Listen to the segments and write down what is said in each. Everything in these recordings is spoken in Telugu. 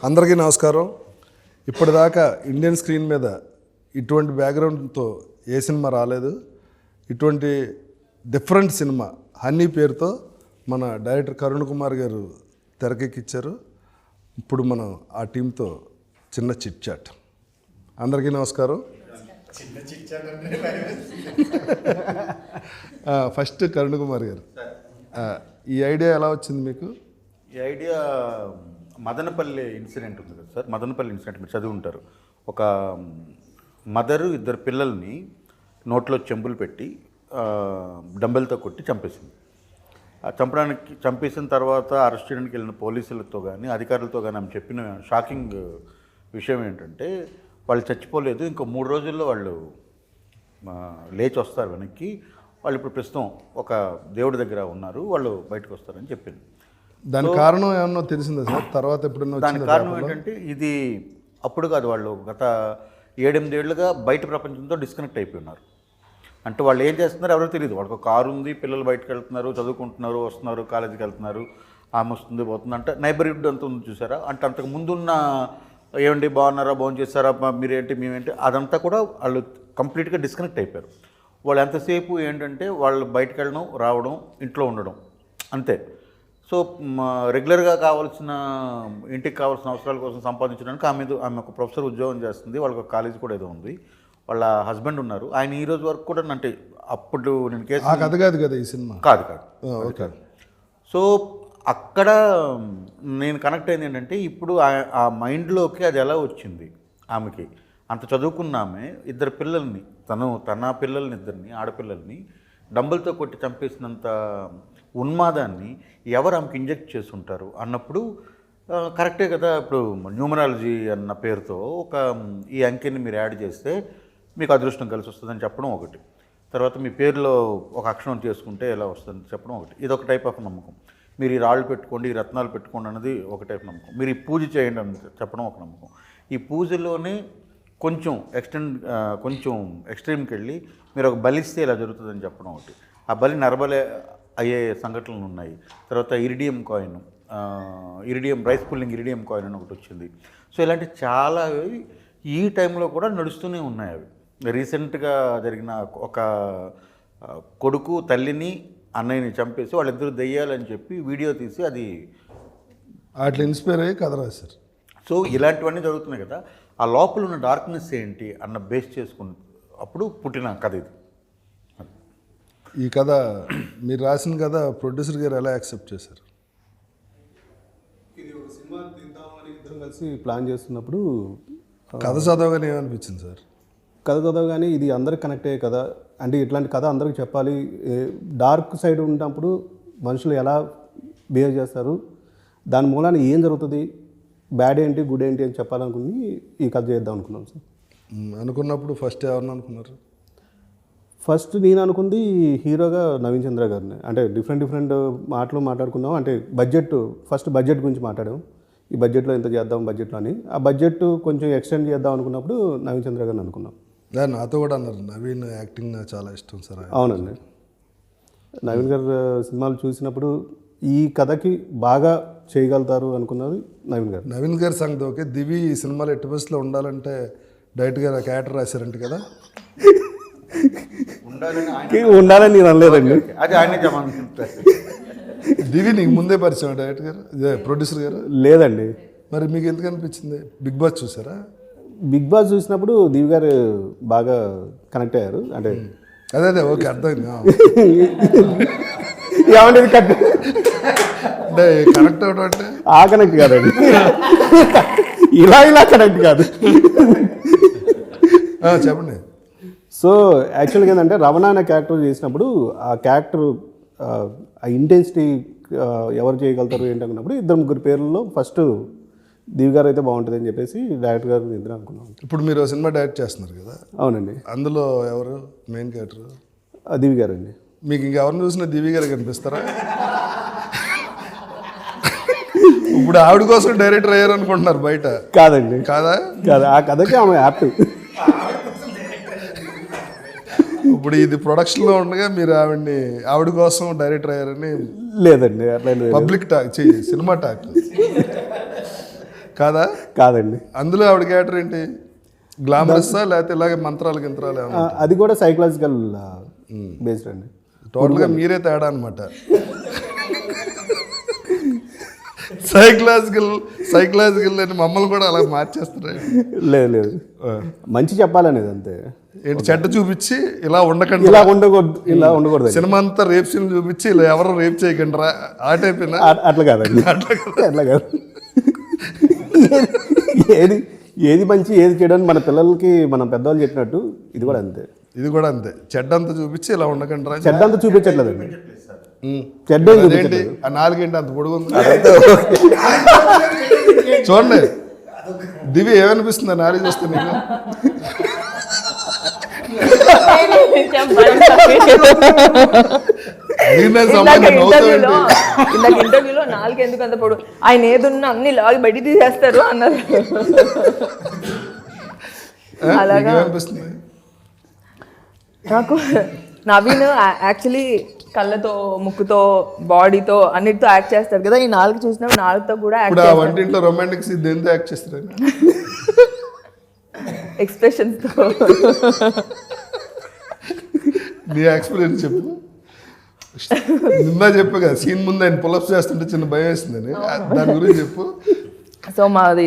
అందరికీ నమస్కారం. ఇప్పటిదాకా ఇండియన్ స్క్రీన్ మీద ఇటువంటి బ్యాక్గ్రౌండ్తో ఏ సినిమా రాలేదు. ఇటువంటి డిఫరెంట్ సినిమా హనీ పేరుతో మన డైరెక్టర్ కరుణ్ కుమార్ గారు తెరకెక్కించారు. ఇప్పుడు మనం ఆ టీంతో చిన్న చిట్ చాట్. అందరికీ నమస్కారం. ఫస్ట్ కరుణ్ కుమార్ గారు, ఈ ఐడియా ఎలా వచ్చింది మీకు? ఈ ఐడియా మదనపల్లి ఇన్సిడెంట్ ఉంది కదా సార్. మదనపల్లి ఇన్సిడెంట్ మీరు చదివి ఉంటారు. ఒక మదరు ఇద్దరు పిల్లల్ని నోట్లో చెంబులు పెట్టి డంబెల్తో కొట్టి చంపేసింది. చంపేసిన తర్వాత అరెస్ట్ చేయడానికి వెళ్ళిన పోలీసులతో కానీ అధికారులతో కానీ ఆమె చెప్పిన షాకింగ్ విషయం ఏంటంటే వాళ్ళు చచ్చిపోలేదు, ఇంకో 3 రోజుల్లో వాళ్ళు లేచి వస్తారు వెనక్కి, వాళ్ళు ఇప్పుడు ప్రస్తుతం ఒక దేవుడి దగ్గర ఉన్నారు, వాళ్ళు బయటకు వస్తారని చెప్పింది. దాని కారణం ఏమన్నా తెలిసిందా సార్? తర్వాత ఎప్పుడన్నా దాని కారణం ఏంటంటే ఇది అప్పుడు కాదు, వాళ్ళు గత 7-8 ఏళ్ళుగా బయట ప్రపంచంతో డిస్కనెక్ట్ అయిపోయి ఉన్నారు. అంటే వాళ్ళు ఏం చేస్తున్నారు ఎవరో తెలియదు. వాళ్ళకి ఒక కారు ఉంది, పిల్లలు బయటకు వెళ్తున్నారు, చదువుకుంటున్నారు, వస్తున్నారు, కాలేజీకి వెళ్తున్నారు, ఆమె వస్తుంది పోతుంది. అంటే నైబర్హుడ్ అంత ఉంది చూసారా. అంటే అంతకు ముందున్న ఏమండి బాగున్నారా, భోజనం చేస్తారా, మీరేంటి మేమేంటి, అదంతా కూడా వాళ్ళు కంప్లీట్గా డిస్కనెక్ట్ అయిపోయారు. వాళ్ళు ఎంతసేపు ఏంటంటే వాళ్ళు బయటకు వెళ్ళడం, రావడం, ఇంట్లో ఉండడం అంతే. సో రెగ్యులర్గా కావాల్సిన ఇంటికి కావాల్సిన అవసరాల కోసం సంపాదించడానికి ఆమె ఒక ప్రొఫెసర్ ఉద్యోగం చేస్తుంది, వాళ్ళకి ఒక కాలేజ్ కూడా ఏదో ఉంది, వాళ్ళ హస్బెండ్ ఉన్నారు. ఆయన ఈ రోజు వరకు కూడా అంటే అప్పుడు నేను కేసు కథ కాదు కదా ఈ సినిమా? కాదు. ఓకే. సో అక్కడ నేను కనెక్ట్ అయింది ఏంటంటే ఇప్పుడు ఆ మైండ్లోకి అది ఎలా వచ్చింది ఆమెకి. అంత చదువుకున్న ఆమె ఇద్దరు పిల్లల్ని, తన పిల్లల్ని, ఇద్దరిని ఆడపిల్లల్ని డంబుల్తో కొట్టి చంపేసినంత ఉన్మాదాన్ని ఎవరు ఆమెకి ఇంజెక్ట్ చేసి ఉంటారు అన్నప్పుడు కరెక్టే కదా. ఇప్పుడు న్యూమరాలజీ అన్న పేరుతో ఒక ఈ అంకెని మీరు యాడ్ చేస్తే మీకు అదృష్టం కలిసి వస్తుందని చెప్పడం ఒకటి, తర్వాత మీ పేరులో ఒక అక్షరం చేసుకుంటే ఎలా వస్తుందని చెప్పడం ఒకటి, ఇది ఒక టైప్ ఆఫ్ నమ్మకం. మీరు ఈ రాళ్ళు పెట్టుకోండి, ఈ రత్నాలు పెట్టుకోండి అన్నది ఒక టైప్ నమ్మకం. మీరు ఈ పూజ చేయండి అని చెప్పడం ఒక నమ్మకం. ఈ పూజలోనే కొంచెం ఎక్స్ట్రీమ్కి వెళ్ళి మీరు ఒక బలిస్తే ఇలా జరుగుతుందని చెప్పడం ఒకటి, ఆ బలి నరబలే అయ్యే సంఘటనలు ఉన్నాయి. తర్వాత iridium coin, rice pulling iridium coin అని ఒకటి వచ్చింది. సో ఇలాంటి చాలా ఈ టైంలో కూడా నడుస్తూనే ఉన్నాయి. అవి రీసెంట్గా జరిగిన ఒక కొడుకు తల్లిని అన్నయ్యని చంపేసి వాళ్ళిద్దరు దెయ్యాలని చెప్పి వీడియో తీసి అది అట్లా ఇన్స్పైర్ అయ్యి కథ రాశారు. సో ఇలాంటివన్నీ జరుగుతున్నాయి కదా. ఆ లోపల ఉన్న డార్క్నెస్ ఏంటి అన్న బేస్ చేసుకుని అప్పుడు పుట్టిన కథ ఇది. ఈ కథ మీరు రాసిన కథ ప్రొడ్యూసర్ గారు ఎలా యాక్సెప్ట్ చేశారు? ఇది ఒక సినిమా తీద్దామని ఇద్దరం కలిసి ప్లాన్ చేస్తున్నప్పుడు కథ చదవగానే ఏమనిపించింది సార్? కథ చదవగానే ఇది అందరికి కనెక్ట్ అయ్యే కథ, అంటే ఇట్లాంటి కథ అందరికి చెప్పాలి. డార్క్ సైడ్ ఉన్నప్పుడు మనుషులు ఎలా బిహేవ్ చేస్తారు, దాని మూలాన ఏం జరుగుతుంది, బ్యాడ్ ఏంటి గుడ్ ఏంటి అని చెప్పాలనుకుని ఈ కథ చేద్దాం అనుకున్నాం సార్. అనుకున్నప్పుడు ఫస్ట్ ఎవరిని అనుకున్నారు? ఫస్ట్ నేను అనుకుంది హీరోగా నవీన్ చంద్ర గారిని. అంటే డిఫరెంట్ మాటలు మాట్లాడుకున్నాం. అంటే ఫస్ట్ బడ్జెట్ గురించి మాట్లాడాం. ఈ బడ్జెట్లో ఎంత చేద్దాం బడ్జెట్లో అని. ఆ బడ్జెట్ కొంచెం ఎక్స్టెండ్ చేద్దాం అనుకున్నప్పుడు నవీన్ చంద్ర గారిని అనుకున్నాం. నాతో కూడా అన్నారు నవీన్ యాక్టింగ్ నాకు చాలా ఇష్టం సార్. అవునండి, నవీన్ గారు సినిమాలు చూసినప్పుడు ఈ కథకి బాగా చేయగలుగుతారు అనుకున్నది నవీన్ గారు. నవీన్ గారి సంగతి ఓకే. దివి ఈ సినిమాలో ఎట్టి బస్సులో ఉండాలంటే డైరెక్ట్గా క్యారెక్టర్ రాశారంట కదా? ఉండాలని నేను అనలేదండి, అది ఆయన దివి నీకు ముందే పరిచయం డైరెక్టర్ గారు, ప్రొడ్యూసర్ గారు? లేదండి. మరి మీకు ఎందుకు అనిపించింది? బిగ్ బాస్ చూసారా? బిగ్ బాస్ చూసినప్పుడు దివి గారు బాగా కనెక్ట్ అయ్యారు. అంటే అదే ఓకే, అర్థమైంది. ఏమంటే అంటే కనెక్ట్ అవడం అంటే ఆ కనెక్ట్ కాదండి, ఇలా కనెక్ట్ కాదు. చెప్పండి. సో యాక్చువల్గా ఏంటంటే రమణ అనే క్యారెక్టర్ చేసినప్పుడు ఆ క్యారెక్టర్ ఆ ఇంటెన్సిటీ ఎవరు చేయగలుగుతారు ఏంటనుకున్నప్పుడు 2-3 పేర్లలో ఫస్ట్ దివి గారు అయితే బాగుంటుంది అని చెప్పేసి డైరెక్టర్ గారు ఇద్దరు అనుకున్నాం. ఇప్పుడు మీరు సినిమా డైరెక్ట్ చేస్తున్నారు కదా? అవునండి. అందులో ఎవరు మెయిన్ క్యారెక్టర్? దివి గారు అండి. మీకు ఇంకెవరిని చూసినా దివి గారు కనిపిస్తారా? ఇప్పుడు ఆవిడ కోసం డైరెక్టర్ అయ్యారు అనుకుంటున్నారు బయట? కాదండి. కాదా? కాదు, ఆ కథకి ఆమె యాక్టివ్. ఇప్పుడు ఇది ప్రొడక్షన్లో ఉండగా మీరు ఆవిడ కోసం డైరెక్టర్ అయ్యారని? లేదండి, అట్లా పబ్లిక్ టాక్, సినిమా టాక్. కాదా? కాదండి. అందులో ఆవిడ క్యారెక్టర్ ఏంటి? గ్లామరస్సా లేకపోతే ఇలాగే మంత్రాలు గింత్రాలు ఏమన్నా? అది కూడా సైకలాజికల్ బేస్డ్ అండి. టోటల్గా మీరే తేడా అనమాట. సైకలాజికల్ అని మమ్మల్ని కూడా అలా మార్చేస్తారు. లేదు మంచి చెప్పాలనేది అంతే. ఏంటి చెడ్డ చూపించి ఇలా ఉండకండి, ఇలా ఉండకూడదు. సినిమా అంతా రేప్ సీన్ చూపించి ఇలా ఎవరు రేప్ చేయకండి రా ఆ టైప్. అట్లా కాదండి, అట్లా కాదు. ఏది మంచి ఏది చేయడానికి మన పిల్లలకి మనం పెద్దవాళ్ళు చెప్పినట్టు ఇది కూడా అంతే. చెడ్డ అంతా చూపించి ఇలా ఉండకండి రా. చెడ్డ అంతా చూపించట్లేదండి. చెడ్డ ఆ నాలుగేంటి అంత పొడుగు ఉంది చూడండి. దివి ఏమనిపిస్తుంది నాలుగు చూస్తే నీకు? ఇంటర్వ్యూలో నాలుగు ఎందుకు అంత పొడు, ఆయన ఏదున్నా అన్ని లాగి బయట తీసేస్తారు అన్నారు. అలాగా నాకు నవీన్ యాక్చువల్లీ కళ్ళతో, ముక్కుతో, బాడీతో అన్నిటితో యాక్ట్ చేస్తారు కదా. ఈ నాలుగు చూసినా నాలుగుతో కూడా వంటింట్లో రొమాంటిక్ సీన్ దేంతో యాక్ట్ చేస్తారు? ఎక్స్ప్రెషన్స్ తో. నీ ఎక్స్పీరియన్స్ చెప్పు. నిన్న చెప్పు కదా సీన్ ముందు ఆయన పులప్స్ చేస్తుంటే చిన్న భయం వేస్తుందని, దాని గురించి చెప్పు. సో మాది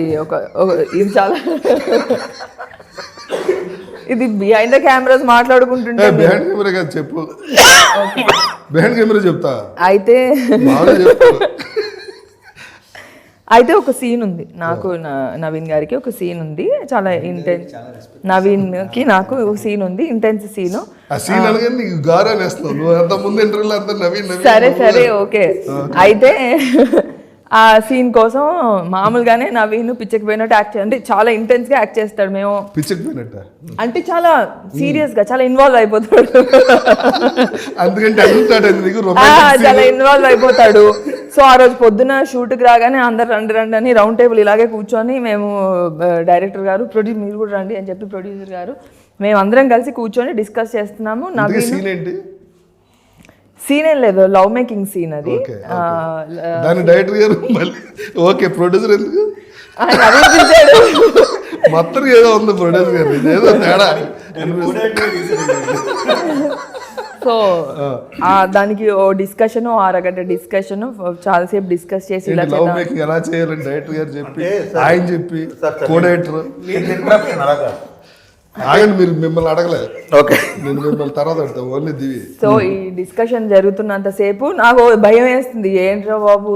ఇది చాలా ఇది బిహైండ్ ద కెమెరాస్ మాట్లాడుకుంటుంటే. బిహైండ్ కెమెరా కాదు చెప్పు. బిహైండ్ కెమెరా చెప్తా అయితే ఒక సీన్ ఉంది నాకు, నవీన్ గారికి ఒక సీన్ ఉంది, చాలా ఇంటెన్స్. నవీన్ కి నాకు ఒక సీన్ ఉంది, ఇంటెన్స్ సీన్. సరే ఓకే. అయితే ఆ సీన్ కోసం మామూలుగానే నవీన్ పిచ్చకి పోయినట్టు యాక్ట్ అంటే చాలా ఇంటెన్స్ గా యాక్ట్ చేస్తాడు. మేము అంటే చాలా సీరియస్ గా చాలా ఇన్వాల్వ్ అయిపోతాడు. చాలా ఇన్వాల్వ్ అయిపోతాడు. సో ఆ రోజు పొద్దున షూట్కి రాగానే అందరు రండి అని రౌండ్ టేబుల్ ఇలాగే కూర్చొని మేము డైరెక్టర్ గారు మీరు కూడా రండి అని చెప్పి ప్రొడ్యూసర్ గారు మేము అందరం కలిసి కూర్చొని డిస్కస్ చేస్తున్నాము. నవీన్ సీన్ ఏం లేదు, లవ్ మేకింగ్ సీన్ అది. డైరెక్టర్ గారు ఓకే, ప్రొడ్యూసర్ ఎందుకు మొత్తం ఏదో ఉంది ప్రొడ్యూసర్ గారు ఏదో తేడా. సో దానికి ఓ డిస్కషన్, అరగంట డిస్కషన్, చాలాసేపు డిస్కస్ చేసి ఎలా చేయాలని డైరెక్టర్ గారు చెప్పి ఆయన చెప్పి కో డైరెక్టర్ మీరు మిమ్మల్ని అడగలేదు. ఓకే, నేను మిమ్మల్ని తర్వాత అడుగుతాను ఓన్లీ దివి. సో ఈ డిస్కషన్ జరుగుతున్నంతసేపు నాకు భయం వేస్తుంది, ఏంట్రా బాబు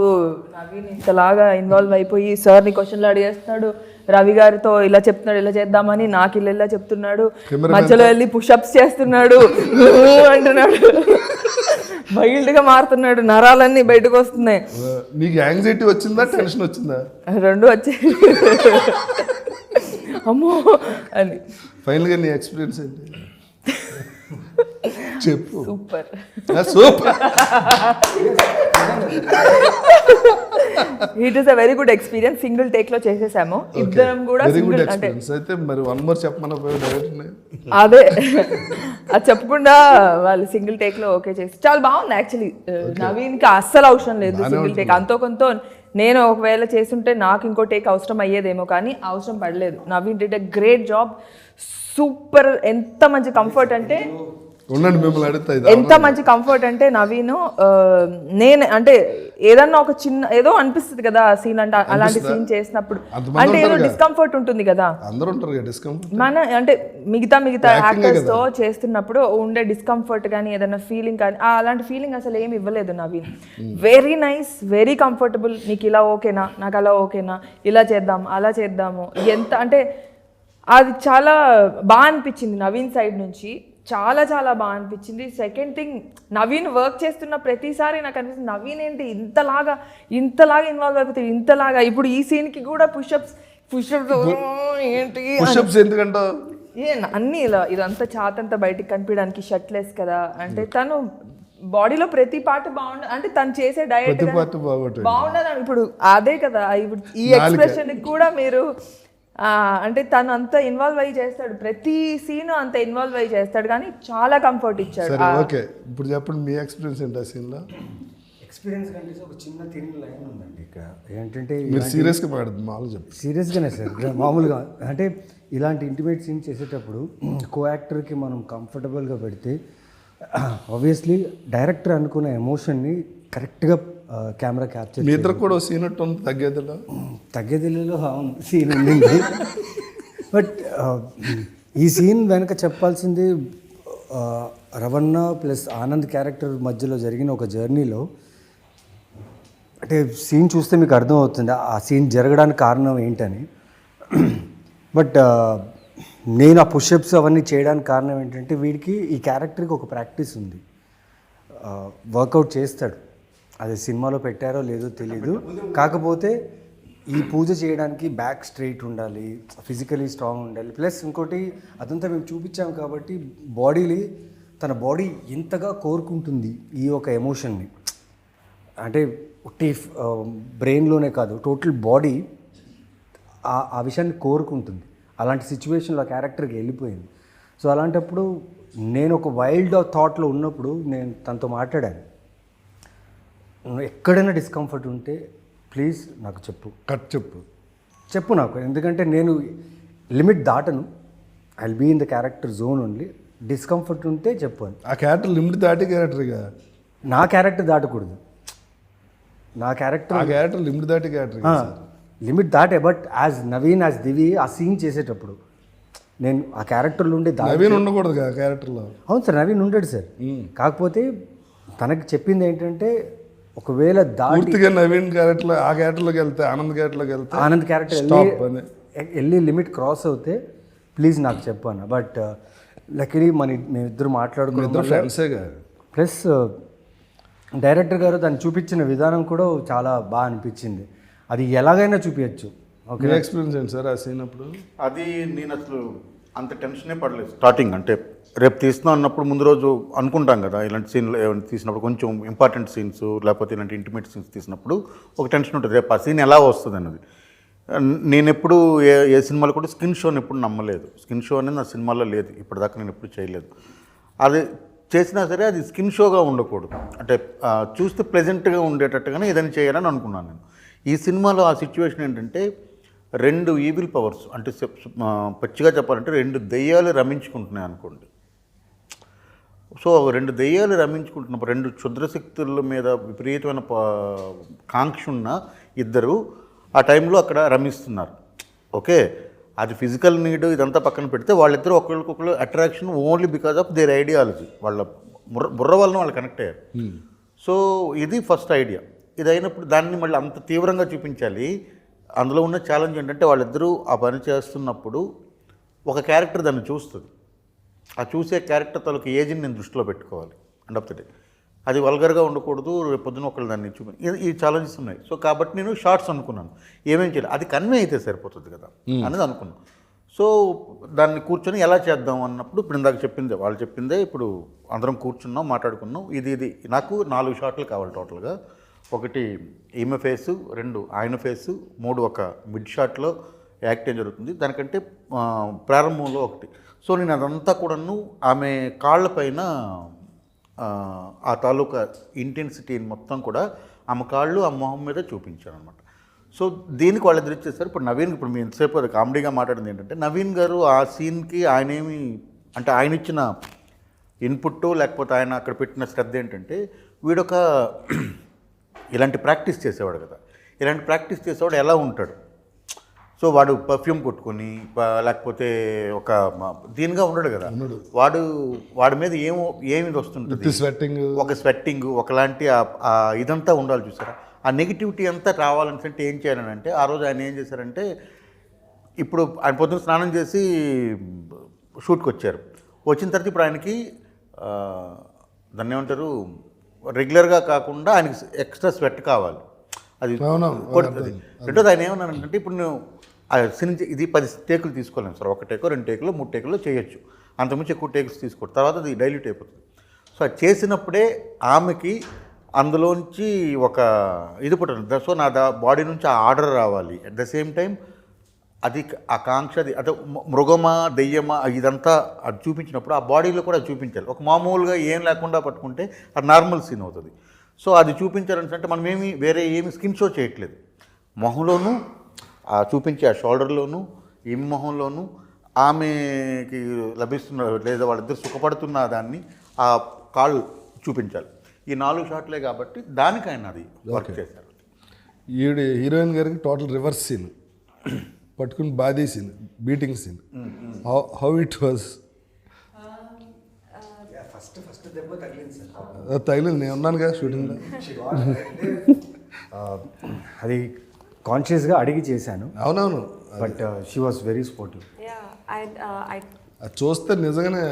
నవీన్ ఇంతలాగా ఇన్వాల్వ్ అయిపోయి సార్ని క్వశ్చన్లు అడిగేస్తున్నాడు, రవి గారితో ఇలా చెప్తున్నాడు, ఇలా చేద్దామని నాకు ఇలా చెప్తున్నాడు, మధ్యలో వెళ్ళి పుషప్స్ చేస్తున్నాడు అంటున్నాడు, వైల్డ్ గా మారుతున్నాడు, నరాలన్నీ బయటకు వస్తున్నాయి. నీకు యాంగ్జైటీ వచ్చిందా టెన్షన్ వచ్చిందా? రెండు వచ్చాయి. అమ్మో అని. ఫైనల్ గా నీ ఎక్స్పీరియన్స్ ఏంటి చెప్పు. Super it is a very good experience. Single take లో చేసేసాము ఇద్దరం కూడా. అయితే మరి వన్ మోర్ చెప్పమని అదే అది చెప్పకుండా వాళ్ళు సింగిల్ టేక్ లో ఓకే చేసి చాలా బాగుంది. యాక్చువల్లీ నవీన్ కి అస్సలు అవసరం లేదు సింగిల్ టేక్. అంతో కొంత నేను ఒకవేళ చేస్తుంటే నాకు ఇంకో టేక్ అవసరం అయ్యేదేమో, కానీ అవసరం పడలేదు. Naveen did a great job, super. ఎంత మంచి కంఫర్ట్ అంటే ఎంత మంచి కంఫర్ట్ అంటే నవీన్ నేను అంటే ఏదన్నా ఒక చిన్న ఏదో అనిపిస్తుంది కదా సీన్ అంటే, అలాంటి సీన్ చేసినప్పుడు అంటే ఏదో డిస్కంఫర్ట్ ఉంటుంది కదా మన అంటే మిగతా యాక్టర్స్ తో చేస్తున్నప్పుడు ఉండే డిస్కంఫర్ట్ కానీ ఏదైనా ఫీలింగ్ కానీ అలాంటి ఫీలింగ్ అసలు ఏమి ఇవ్వలేదు Naveen. Very nice, very comfortable. నీకు ఇలా ఓకేనా, నాకు అలా ఓకేనా, ఇలా చేద్దాం అలా చేద్దాము, ఎంత అంటే అది చాలా బాగా అనిపించింది నవీన్ సైడ్ నుంచి. చాలా చాలా బాగా అనిపించింది. సెకండ్ థింగ్, నవీన్ వర్క్ చేస్తున్న ప్రతిసారి నాకు అనిపిస్తుంది నవీన్ ఏంటి ఇంతలాగా ఇన్వాల్వ్ అయిపోతుంది, ఇంతలాగా. ఇప్పుడు ఈ సీన్కి కూడా పుషప్స్ ఏంటి ఎందుకంటే అన్నీ ఇలా ఇదంతా చాతంతా బయటికి కనిపించడానికి షర్ట్లెస్ కదా, అంటే తను బాడీలో ప్రతి పార్ట్ బాగుండదు, అంటే తను చేసే డయట్ బాగుండదు. ఇప్పుడు అదే కదా, ఇప్పుడు ఈ ఎక్స్ప్రెషన్ కూడా మీరు అంటే తను అంత ఇన్వాల్వ్ అయ్యి చేస్తాడు, ప్రతి సీన్ అంత ఇన్వాల్వ్ అయ్యి చేస్తాడు, కానీ చాలా కంఫర్ట్ ఇచ్చాడు. ఓకే, ఇప్పుడు చెప్పండి మీ ఎక్స్పీరియన్స్ ఏంటి ఆ సీన్లో? ఎక్స్పీరియన్స్ కంటే ఒక చిన్న తిరిగి లైన్ ఉందండి ఇక్కడ ఏంటంటే మీరు సీరియస్గా మాట్లాడుతుంది మామూలు చెప్పు. సీరియస్గానే సార్ మామూలుగా అంటే ఇలాంటి ఇంటిమేట్ సీన్ చేసేటప్పుడు కో యాక్టర్కి మనం కంఫర్టబుల్గా పెడితే ఆబ్వియస్లీ డైరెక్టర్ అనుకున్న ఎమోషన్ని కరెక్ట్గా కెమెరా క్యాప్చర్ మీ ఇద్దరు కూడా సీన్ ఉంది తగ్గేదిలో సీన్ ఉండింది. బట్ ఈ సీన్ వెనక చెప్పాల్సింది రవణ ప్లస్ ఆనంద్ క్యారెక్టర్ మధ్యలో జరిగిన ఒక జర్నీలో అంటే సీన్ చూస్తే మీకు అర్థమవుతుంది ఆ సీన్ జరగడానికి కారణం ఏంటని. బట్ నేను ఆ పుషప్స్ అవన్నీ చేయడానికి కారణం ఏంటంటే వీడికి ఈ క్యారెక్టర్కి ఒక ప్రాక్టీస్ ఉంది, వర్కౌట్ చేస్తాడు. అది సినిమాలో పెట్టారో లేదో తెలీదు, కాకపోతే ఈ పూజ చేయడానికి బ్యాక్ స్ట్రైట్ ఉండాలి, ఫిజికలీ స్ట్రాంగ్ ఉండాలి. ప్లస్ ఇంకోటి అదంతా మేము చూపించాము కాబట్టి బాడీని తన బాడీ ఎంతగా కోరుకుంటుంది ఈ ఒక ఎమోషన్ని, అంటే ఉట్టి బ్రెయిన్లోనే కాదు టోటల్ బాడీ ఆ విషయాన్ని కోరుకుంటుంది. అలాంటి సిచ్యువేషన్లో ఆ క్యారెక్టర్కి వెళ్ళిపోయింది. సో అలాంటప్పుడు నేను ఒక వైల్డ్ థాట్లో ఉన్నప్పుడు నేను తనతో మాట్లాడాను, ఎక్కడైనా డిస్కంఫర్ట్ ఉంటే ప్లీజ్ నాకు చెప్పు నాకు, ఎందుకంటే నేను లిమిట్ దాటను, I will be in the character zone only. Discomfort ఉంటే చెప్పు అని. ఆ క్యారెక్టర్ లిమిట్ దాటి క్యారెక్టర్గా నా క్యారెక్టర్ దాటకూడదు, నా క్యారెక్టర్ లిమిట్ దాటి క్యారెక్టర్ లిమిట్ దాటే. బట్ యాజ్ నవీన్ యాజ్ దివి ఆ సీన్ చేసేటప్పుడు నేను ఆ క్యారెక్టర్లో ఉండే నవీన్ ఉండకూడదు క్యారెక్టర్లో. అవును సార్, నవీన్ ఉండడు సార్. కాకపోతే తనకి చెప్పింది ఏంటంటే ఒకవేళ పూర్తిగా నవీన్ క్యారెక్టర్ ఆ క్యారెక్టర్లోకి వెళ్తే ఆనంద్ క్యారెక్టర్ వెళ్ళి లిమిట్ క్రాస్ అవుతే ప్లీజ్ నాకు చెప్పాను. బట్ లక్కీలీ మేమిద్దరు మాట్లాడుకున్నాం. ప్లస్ డైరెక్టర్ గారు దాన్ని చూపించిన విధానం కూడా చాలా బాగా అనిపించింది. అది ఎలాగైనా చూపించచ్చు. ఓకే, ఎక్స్పీరియన్స్ ఏంటి సార్ ఆ సీన్ అప్పుడు? అది నేను అసలు అంత టెన్షనే పడలేదు స్టార్టింగ్. అంటే రేపు తీస్తున్నాం అన్నప్పుడు ముందు రోజు అనుకుంటాం కదా, ఇలాంటి సీన్లు ఏమైనా తీసినప్పుడు కొంచెం ఇంపార్టెంట్ సీన్స్ లేకపోతే ఇలాంటి ఇంటిమేట్ సీన్స్ తీసినప్పుడు ఒక టెన్షన్ ఉంటుంది, రేపు ఆ సీన్ ఎలా వస్తుంది అన్నది. నేను ఎప్పుడు ఏ సినిమాలో కూడా స్కిన్ షోని ఎప్పుడు నమ్మలేదు. స్కిన్ షో అనేది నా సినిమాలో లేదు, ఇప్పటిదాకా నేను ఎప్పుడు చేయలేదు. అది చేసినా సరే అది స్కిన్ షోగా ఉండకూడదు, అంటే చూస్తే ప్లెజెంట్గా ఉండేటట్టుగానే ఏదైనా చేయాలని అనుకున్నాను నేను. ఈ సినిమాలో ఆ సిచ్యువేషన్ ఏంటంటే 2 ఈవిల్ పవర్స్, అంటే పచ్చిగా చెప్పాలంటే 2 దెయ్యాలు రమించుకుంటున్నాయి అనుకోండి. సో 2 దెయ్యాలు రమించుకుంటున్నప్పుడు 2 క్షుద్రశక్తుల మీద విపరీతమైన కాంక్ష ఉన్న ఇద్దరు ఆ టైంలో అక్కడ రమిస్తున్నారు. ఓకే, అది ఫిజికల్ నీడ్ ఇదంతా పక్కన పెడితే వాళ్ళిద్దరూ ఒకరికొకరు attraction only because of their ideology, వాళ్ళ బుర్ర వలన వాళ్ళు కనెక్ట్ అయ్యారు. సో ఇది ఫస్ట్ ఐడియా. ఇది అయినప్పుడు దాన్ని మళ్ళీ అంత తీవ్రంగా చూపించాలి. అందులో ఉన్న ఛాలెంజ్ ఏంటంటే వాళ్ళిద్దరూ ఆ పని చేస్తున్నప్పుడు ఒక క్యారెక్టర్ దాన్ని చూస్తుంది, ఆ చూసే క్యారెక్టర్ తాలూకు ఏజ్ని నేను దృష్టిలో పెట్టుకోవాలి. అండ్ ఆఫ్ ద డే అది వల్గర్గా ఉండకూడదు, రేపు పొద్దున ఒకళ్ళు దాన్ని ఈ ఛాలెంజెస్ ఉన్నాయి. సో కాబట్టి నేను షార్ట్స్ అనుకున్నాను, ఏమేం చేయాలి అది కన్వే అయితే సరిపోతుంది కదా అనేది అనుకున్నాను. సో దాన్ని కూర్చొని ఎలా చేద్దాం అన్నప్పుడు ఇప్పుడు ఇందాక వాళ్ళు చెప్పిందే ఇప్పుడు అందరం కూర్చున్నాం, మాట్లాడుకున్నాం. ఇది నాకు 4 షాట్లు కావాలి టోటల్గా. 1 ఈమె ఫేసు, 2 ఆయన ఫేసు, 3 ఒక మిడ్ షాట్లో యాక్ట్ ఏం జరుగుతుంది, దానికంటే ప్రారంభంలో 1. సో నేను అదంతా కూడాను ఆమె కాళ్ళపైన ఆ తాలూకా ఇంటెన్సిటీని మొత్తం కూడా ఆమె కాళ్ళు ఆ మొహం మీద చూపించాను అనమాట. సో దీనికి వాళ్ళిద్దరు ఇచ్చేస్తారు. ఇప్పుడు నవీన్, ఇప్పుడు మీ ఎంతసేపు అది కామెడీగా మాట్లాడింది ఏంటంటే నవీన్ గారు ఆ సీన్కి ఆయనేమి అంటే ఆయన ఇచ్చిన ఇన్పుట్ లేకపోతే ఆయన అక్కడ పెట్టిన శ్రద్ధ ఏంటంటే వీడొక ఇలాంటి ప్రాక్టీస్ చేసేవాడు కదా, ఇలాంటి ప్రాక్టీస్ చేసేవాడు ఎలా ఉంటాడు. సో వాడు పర్ఫ్యూమ్ కొట్టుకొని లేకపోతే ఒక దీనిగా ఉండడు కదా, వాడి మీద ఏమి వస్తుంటుంది, ఒక స్వెట్టింగ్ ఒకలాంటి ఇదంతా ఉండాలి చూసారా. ఆ నెగిటివిటీ అంతా రావాలంటే ఏం చేయాలని అంటే ఆ రోజు ఆయన ఏం చేశారంటే, ఇప్పుడు ఆయన పొద్దున్న స్నానం చేసి షూట్కి వచ్చారు, వచ్చిన తర్వాత ఇప్పుడు ఆయనకి దాన్ని ఏమంటారు రెగ్యులర్గా కాకుండా ఆయనకి ఎక్స్ట్రా స్వెట్ కావాలి. అది రెండోది ఆయన ఏమన్నానంటే, ఇప్పుడు నేను ఇది 10 టేకులు తీసుకోలేము సార్, 1 టేకో 2 టేకులు 3 టేకుల్లో చేయొచ్చు, అంతకుమించి ఎక్కువ టేక్స్ తీసుకోవడం తర్వాత అది డైల్యూట్ అయిపోతుంది. సో అది చేసినప్పుడే ఆమెకి అందులోంచి ఒక ఇది పుట్టింది. సో నా బాడీ నుంచి ఆ ఆర్డర్ రావాలి, అట్ ద సేమ్ టైం అది ఆకాంక్ష, అది అదే మృగమా దెయ్యమా ఇదంతా అది చూపించినప్పుడు ఆ బాడీలో కూడా చూపించాలి. ఒక మామూలుగా ఏం లేకుండా పట్టుకుంటే అది నార్మల్ సీన్ అవుతుంది. సో అది చూపించాలని అంటే మనం వేరే ఏమి స్కిన్ షో చేయట్లేదు. మొహంలోనూ చూపించే ఆ షోల్డర్లోనూ ఈమె మొహంలోనూ ఆమెకి లభిస్తున్న లేదా వాళ్ళిద్దరు సుఖపడుతున్న దాన్ని ఆ కాళ్ళు చూపించాలి. ఈ 4 షాట్లే కాబట్టి దానికైనా అది వర్క్ చేశారు. ఈవిడ హీరోయిన్ గారికి టోటల్ రివర్స్ సీన్, పట్టుకుని బాదీ scene, beating scene. How it was? First దెబ్బ తగిలింది సార్. తగిలింది, నేను ఉన్నాను కదా షూటింగ్లో. అది కాన్షియస్గా అడిగి చేశాను. అవునవును, but she was very sportive. అది చూస్తే నిజంగానే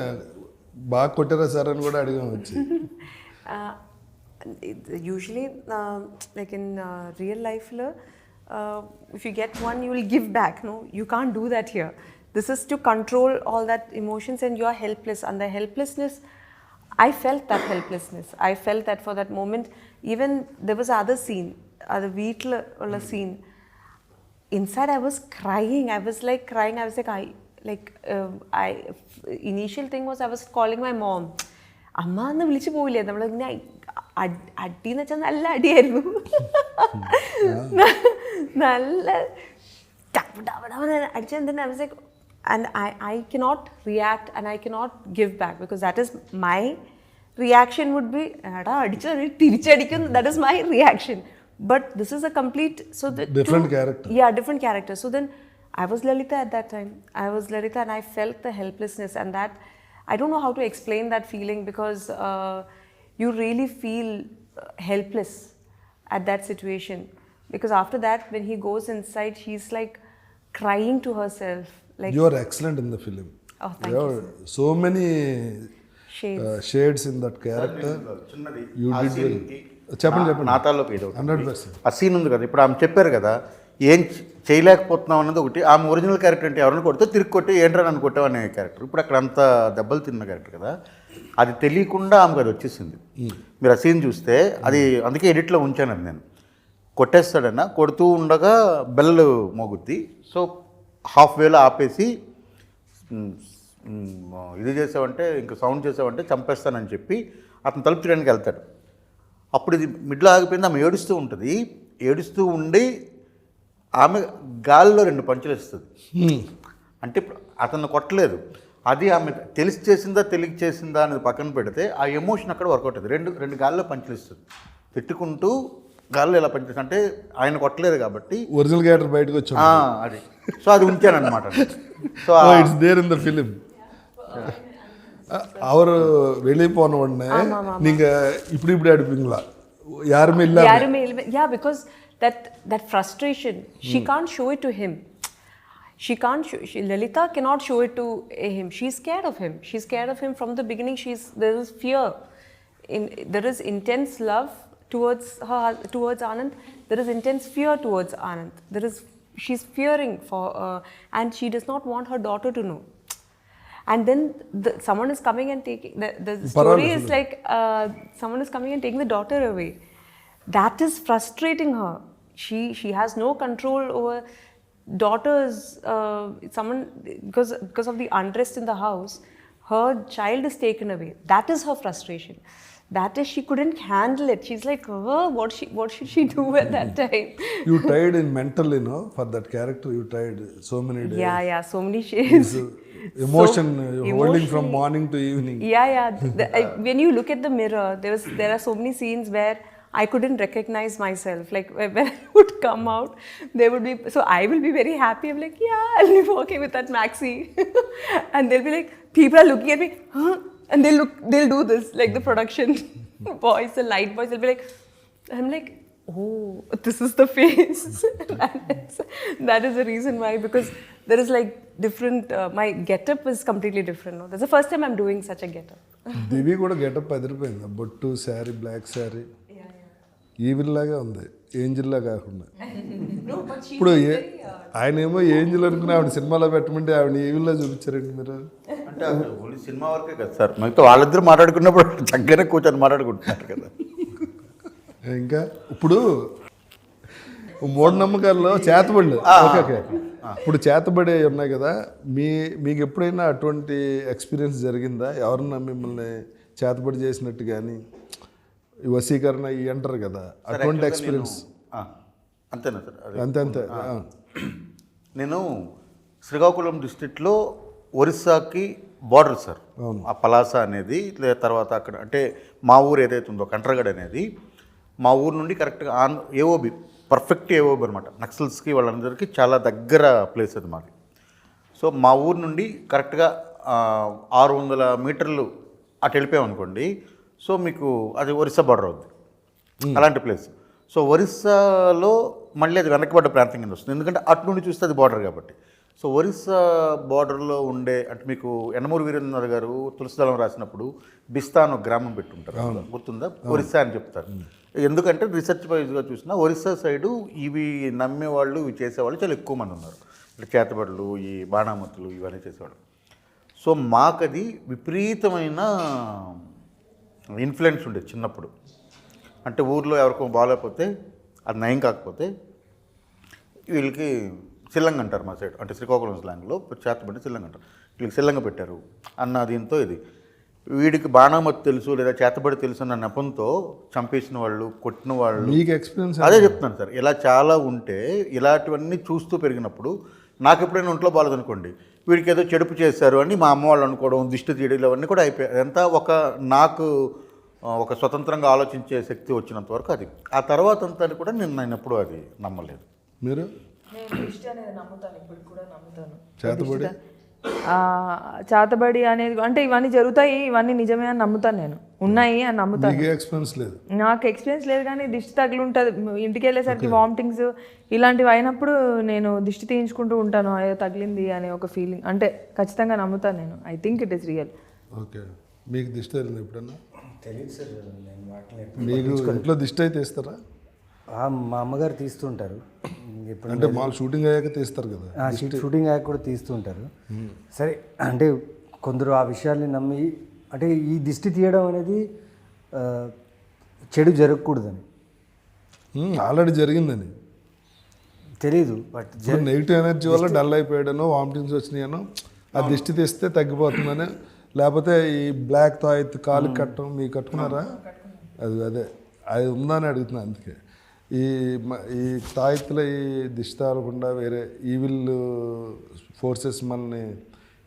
బాగా కొట్టారా సార్ అని కూడా అడిగాం వచ్చి. Usually, like in real life, if you get one, you will give back. No, you can't do that here. This is to control all that emotions, and you are helpless. And the helplessness, I felt that helplessness. I felt that for that moment. Even there was other scene, other Veetla scene. Inside, I was crying. I was like crying. I was like, initial thing was I was calling my mom. അമ്മ എന്ന് വിളിച്ചു പോവില്ലേ നമ്മളിങ്ങനെ അടിയെന്ന് വെച്ചാൽ നല്ല അടിയായിരുന്നു. നല്ല അടിച്ചെന്തിനാ I was like, and I cannot react and I cannot give back because that is my reaction would be എടാ അടിച്ചു തിരിച്ചടിക്കും, that is my reaction. But this is a complete different character. Yeah, different character. So then I was Lalita at that time. I was Lalita and I felt the helplessness, and that I don't know how to explain that feeling because you really feel helpless at that situation. Because after that, when he goes inside, she's like crying to herself. Like, You are excellent in the film. Oh, thank you. you, Have so many shades in that character. చిన్నది You ఆ did well. సీన్కి చెప్పండి నాతాల్లోకి ఏదో 100%. ఆ సీన్ ఉంది కదా, ఇప్పుడు ఆమె చెప్పారు కదా ఏం చేయలేకపోతున్నాం అన్నది ఒకటి. ఆమె ఒరిజినల్ క్యారెక్టర్ అంటే ఎవరిని కొడితే తిరిగి కొట్టి ఏంట్రా నన్ను కొట్టావు అనే క్యారెక్టర్. ఇప్పుడు అక్కడ అంత దెబ్బలు తిన్న క్యారెక్టర్ కదా, అది తెలియకుండా ఆమెకు అది వచ్చేసింది. మీరు ఆ సీన్ చూస్తే అది అందుకే ఎడిట్లో ఉంచాను అది. నేను కొట్టేస్తాడన్నా కొడుతూ ఉండగా బెల్ మోగుద్ది. సో హాఫ్ వేలో ఆపేసి ఇది చేసావంటే ఇంకా సౌండ్ చేసావంటే చంపేస్తానని చెప్పి అతను తలుపు తీయడానికి వెళ్తాడు. అప్పుడు ఇది మిడ్లో ఆగిపోయింది. ఆమె ఏడుస్తూ ఉంటుంది. ఏడుస్తూ ఉండి ఆమె గాలిలో 2 పంచులు ఇస్తుంది. అంటే ఇప్పుడు అతను కొట్టలేదు, అది ఆమె తెలిసి చేసిందా తెలియక చేసిందా అనేది పక్కన పెడితే ఆ ఎమోషన్ అక్కడ వర్కౌట్ అవుతుంది. రెండు గాల్లో పంచులు ఇస్తుంది, తిట్టుకుంటూ గాల్లో ఇలా పంచేసి. అంటే ఆయన కొట్టలేదు కాబట్టి ఒరిజినల్ క్యారెక్టర్ బయటకు వచ్చాడు. అది సో అది ఉంచాను అనమాట. So it's there in the film. அவர் வெளியே போன உடனே நீங்க இப்படி அடிப்பீங்களா? யாருமே இல்ல. Yeah, because that frustration, she can't show it to him. Lalita cannot show it to him. She's scared of him. She's scared of him from the beginning. There is fear. There is intense love towards Anand. There is intense fear towards Anand. She's fearing for, and she does not want her daughter to know. And then someone is coming and taking the story is like someone is coming and taking the daughter away. That is frustrating her. She has no control over daughters. Someone because of the unrest in the house, her child is taken away. That is her frustration. That is, she couldn't handle it. She's like, oh, what should she do at that time? You tried in mental, for that character. You tried so many days. Yeah, so many shades. Emotion holding from morning to evening. Yeah. When you look at the mirror, there are so many scenes where I couldn't recognize myself. Like when I would come out, there would be, so I will be very happy. I'm like, yeah, I'll be working with that maxi. And they'll be like, people are looking at me, huh? And they'll do this, like the production boys, the light boys, they'll be like, I'm like, oh, this is the face. That is the reason why, because there is like different, my getup is completely different. No? That's the first time I'm doing such a getup. దివి కూడా గెటప్ అదిరిపోయింది. బొట్టు, శారీ, బ్లాక్ శారీ, ఈవిల్ లాగా ఉంది, ఏంజిల్ లా కాకుండా. ఇప్పుడు ఆయన ఏమో ఏంజిల్ అనుకుని ఆవిడ సినిమాలో పెట్టమంటే ఆవిడ ఈవిల్ లా చూపించారండి మీరు. అంటే ఓన్లీ సినిమా వరకే కదా సార్, మిగతా వాళ్ళిద్దరు మాట్లాడుకున్నప్పుడు చక్కగా కూర్చొని మాట్లాడుకుంటున్నారు కదా. ఇంకా ఇప్పుడు మూఢనమ్మకాల్లో చేతబడులు ఓకే. ఇప్పుడు చేతబడి ఉన్నాయి కదా, మీకు ఎప్పుడైనా అటువంటి ఎక్స్పీరియన్స్ జరిగిందా? ఎవరన్నా మిమ్మల్ని చేతబడి చేసినట్టు కానీ ఈ వశీకరణ ఇవి అంటారు కదా, అటువంటి ఎక్స్పీరియన్స్. అంతేనా సార్? అదే. అంతే నేను శ్రీకాకుళం డిస్ట్రిక్ట్లో ఒరిస్సాకి బార్డర్ సార్. ఆ పలాస అనేది లేదా తర్వాత అక్కడ అంటే మా ఊరు ఏదైతే ఉందో కంట్రగడ్ అనేది మా ఊరు నుండి కరెక్ట్గా ఏఓబి పర్ఫెక్ట్ ఏఓబి అనమాట. నక్సల్స్కి వాళ్ళందరికీ చాలా దగ్గర ప్లేస్ అది మాది. సో మా ఊరు నుండి కరెక్ట్గా 600 మీటర్లు అటు వెళ్ళిపోయామనుకోండి, సో మీకు అది ఒరిస్సా బార్డర్ అవుద్ది, అలాంటి ప్లేస్. సో ఒరిస్సాలో మళ్ళీ అది వెనకబడ్డ ప్రాంతం కింద వస్తుంది, ఎందుకంటే అటు నుండి చూస్తే అది బార్డర్ కాబట్టి. సో ఒరిస్సా బార్డర్లో ఉండే అంటే మీకు యనమూరి వీరేంద్రనాథ్ గారు తులసిదళం రాసినప్పుడు బిస్తా అని ఒక గ్రామం పెట్టుంటారు, గుర్తుందా? ఒరిస్సా అని చెప్తారు. ఎందుకంటే రీసెర్చ్ వైజ్గా చూసినా ఒరిస్సా సైడు ఇవి నమ్మేవాళ్ళు ఇవి చేసేవాళ్ళు చాలా ఎక్కువ మంది ఉన్నారు. అంటే చేతబడులు, ఈ బాణామతులు ఇవన్నీ చేసేవాళ్ళు. సో మాకది విపరీతమైన ఇన్ఫ్లుయెన్స్ ఉండేది చిన్నప్పుడు. అంటే ఊర్లో ఎవరికో బాగాలేకపోతే అది నయం కాకపోతే వీళ్ళకి సిల్లంగ అంటారు మా సైడ్, అంటే శ్రీకాకుళం స్లాంగ్లో చేతబడి సిల్లంగ అంటారు. వీళ్ళకి సిల్లంగ పెట్టారు అన్న దీంతో ఇది వీడికి బాణామతి తెలుసు లేదా చేతబడి తెలుసు అన్న నెపంతో చంపేసిన వాళ్ళు, కొట్టిన వాళ్ళు. మీకు ఎక్స్పీరియన్స్ అదే చెప్తున్నాను సార్. ఇలా చాలా ఉంటే ఇలాంటివన్నీ చూస్తూ పెరిగినప్పుడు నాకు ఎప్పుడైనా ఒంట్లో బాగాలేదనుకోండి, వీడికి ఏదో చెడుపు చేశారు అని మా అమ్మ వాళ్ళు అనుకోవడం, దిష్టి తీయడం ఇవన్నీ కూడా అయిపోయాయి. అదంతా నాకు ఒక స్వతంత్రంగా ఆలోచించే శక్తి వచ్చినంత వరకు అది. ఆ తర్వాత అంతా కూడా నేను ఎప్పుడూ అది నమ్మలేదు. మీరు? నేను దృష్టి అనేది నమ్ముతాను, ఇప్పుడు కూడా నమ్ముతాను. చేతబడి చేతబడి అనేది అంటే ఇవన్నీ జరుగుతాయి, ఇవన్నీ నిజమే అని నమ్ముతాను, నేను ఉన్నాయి అని నమ్ముతాను. ఎక్స్పీరియన్స్ లేదు? నాకు ఎక్స్పీరియన్స్ లేదు, కానీ దిష్టి తగిలి ఉంటుంది. ఇంటికి వెళ్ళేసరికి వామిటింగ్స్ ఇలాంటివి అయినప్పుడు నేను దిష్టి తీయించుకుంటూ ఉంటాను, అయ్యో తగిలింది అనే ఒక ఫీలింగ్. అంటే ఖచ్చితంగా నమ్ముతాను నేను. I think it is real. Okay. మీకు దిష్టి తగిలింది ఎప్పుడన్నా? తెలియదు సార్, నేను వాటిని మీకు ఇంట్లో దిష్టి అయితే తీస్తారా? మా అమ్మగారు తీస్తుంటారు. ఎప్పుడు అంటే మాకు షూటింగ్ అయ్యాక తీస్తారు కదా? షూటింగ్ అయ్యాక కూడా తీస్తుంటారు. సరే, అంటే కొందరు ఆ విషయాల్ని నమ్మి, అంటే ఈ దిష్టి తీయడం అనేది చెడు జరగకూడదని. ఆల్రెడీ జరిగిందని తెలీదు, బట్ నెగిటివ్ ఎనర్జీ వల్ల డల్ అయిపోయాడనో, వామిటింగ్స్ వచ్చినాయనో, ఆ దిష్టి తీస్తే తగ్గిపోతుందని. లేకపోతే ఈ బ్లాక్ తాయెత్ కాలు కట్టడం మీకు కట్టుకున్నారా? అదే అది ఉందని అడుగుతున్నాను. అందుకే ఈ తాయెత్తులో ఈ దిష్టి తాగకుండా వేరే ఈవిల్ ఫోర్సెస్ మనల్ని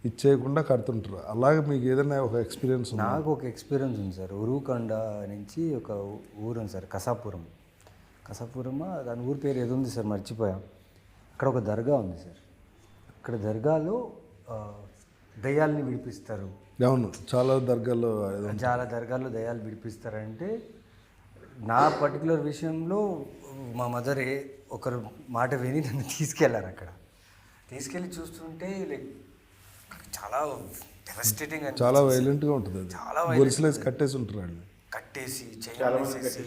ఇచ్చేయకుండా కడుతుంటారు. అలాగే మీకు ఏదైనా ఒక ఎక్స్పీరియన్స్? నాకు ఒక ఎక్స్పీరియన్స్ ఉంది సార్. ఉరుకొండ నుంచి ఒక ఊరు ఉంది సార్, కసాపురం. దాని ఊరి పేరు ఏదో ఉంది సార్, మర్చిపోయాం. అక్కడ ఒక దర్గా ఉంది సార్. అక్కడ దర్గాలో దయ్యాల్ని విడిపిస్తారు. అవును, చాలా దర్గాల్లో దయ్యాలు విడిపిస్తారంటే, నా పర్టికులర్ విషయంలో మా మదర్ ఒకరు మాట విని నన్ను తీసుకెళ్లారు. అక్కడ తీసుకెళ్ళి చూస్తుంటే లైక్ చాలా డెవస్టేటింగ్, చాలా వైలెంట్గా ఉంటుంది. అది చాలా గొలుసులేసి కట్టేసి ఉంటారు వాళ్ళు. కట్టేసి చేసి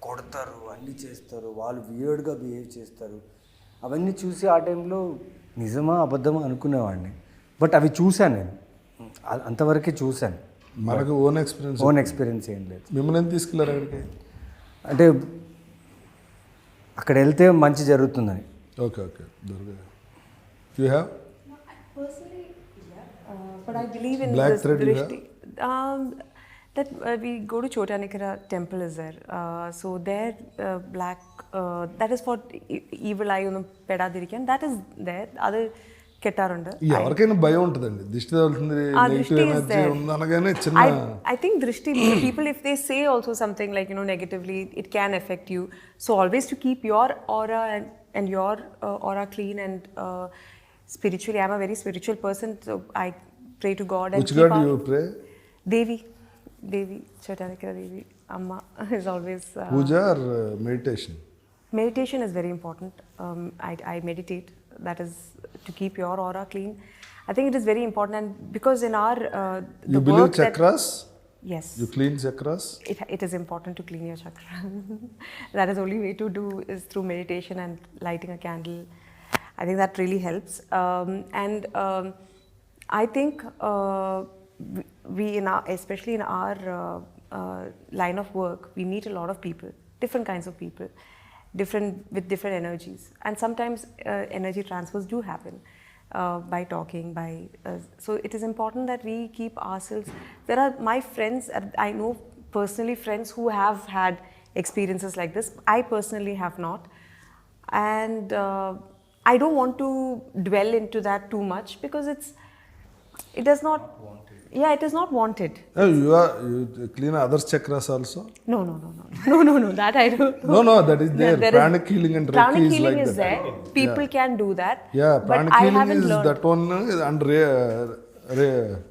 కొడతారు, అన్నీ చేస్తారు. వాళ్ళు వియర్డ్గా బిహేవ్ చేస్తారు. అవన్నీ చూసి ఆ టైంలో నిజమా అబద్ధమా అనుకునేవాడిని. బట్ అవి చూశాను నేను, అంతవరకే చూశాను. మనకు ఓన్ ఎక్స్పీరియన్స్ ఏం లేదు. మిమ్మల్ని ఏం తీసుకెళ్ళారు అక్కడికి? అంటే అక్కడ వెళ్తే మంచి జరుగుతుందని. Okay. You have? Personally, but I believe in Black this thread you drishti. That we go to Chotanikara temple is there. So there, black, that is for evil eye, peda dirikan. That is there. Other kettarunda. ఎవరికైనా భయం ఉంటుందండి, దిష్టి తగులుతుంది, నెగిటివ్ ఎనర్జీ ఉంది అనగానే చిన్న. I think drishti, people if they say also something like negatively, it can affect you. So always to keep your aura and your aura clean and spiritually. I'm a very spiritual person, so I pray to God. Which God you pray? Devi, Chotanikara Devi, Amma is always. Puja or meditation? Meditation is very important. I meditate. That is to keep your aura clean. I think it is very important, and because in our you believe chakras? Yes. You clean chakras? It is important to clean your chakra. That is only way to do is through meditation and lighting a candle. I think that really helps. I think we especially in our line of work, we meet a lot of people, different kinds of people, with different energies, and sometimes energy transfers do happen by talking. So it is important that we keep ourselves. There are my friends I know personally friends who have had experiences like this. I personally have not. And I don't want to dwell into that too much because it does not, yeah, it is not wanted. You clean others chakras also? No, that I don't know. No, that is there. There Pranic healing and Reiki pranic is healing like is that. there. People can do that. Yeah, but pranic I healing haven't is learned. that one and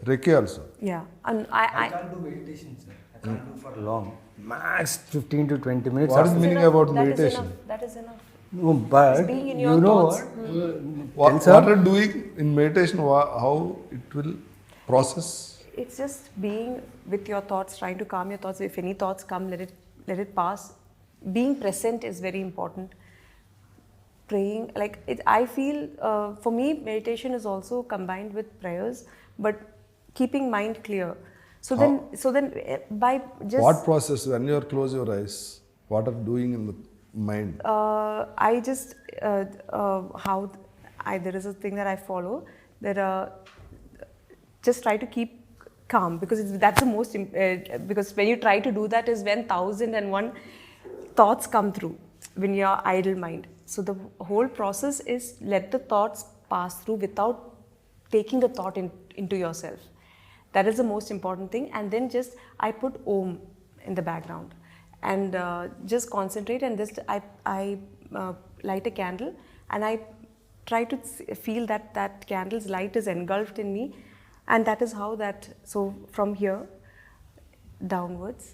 Reiki also. Yeah, and I can't do meditation, sir. I can't do for long. Max 15 to 20 minutes. What is after- the meaning about that is meditation? enough. That is enough. No, but being in you your know thoughts. what? What are doing in meditation? How it will process? It's just being with your thoughts, trying to calm your thoughts. If any thoughts come, let it pass. Being present is very important. Praying, like I feel for me, meditation is also combined with prayers, but keeping mind clear. So then, by just What process? When you close your eyes, what are doing in the mind? I just there is a thing that I follow that just try to keep calm because that's the most because when you try to do that is when 1001 thoughts come through when you're idle mind. So the whole process is let the thoughts pass through without taking the thought into yourself. That is the most important thing. And then just I put Om in the background and just concentrate and just I light a candle and I try to feel that candle's light is engulfed in me, and that is how so from here downwards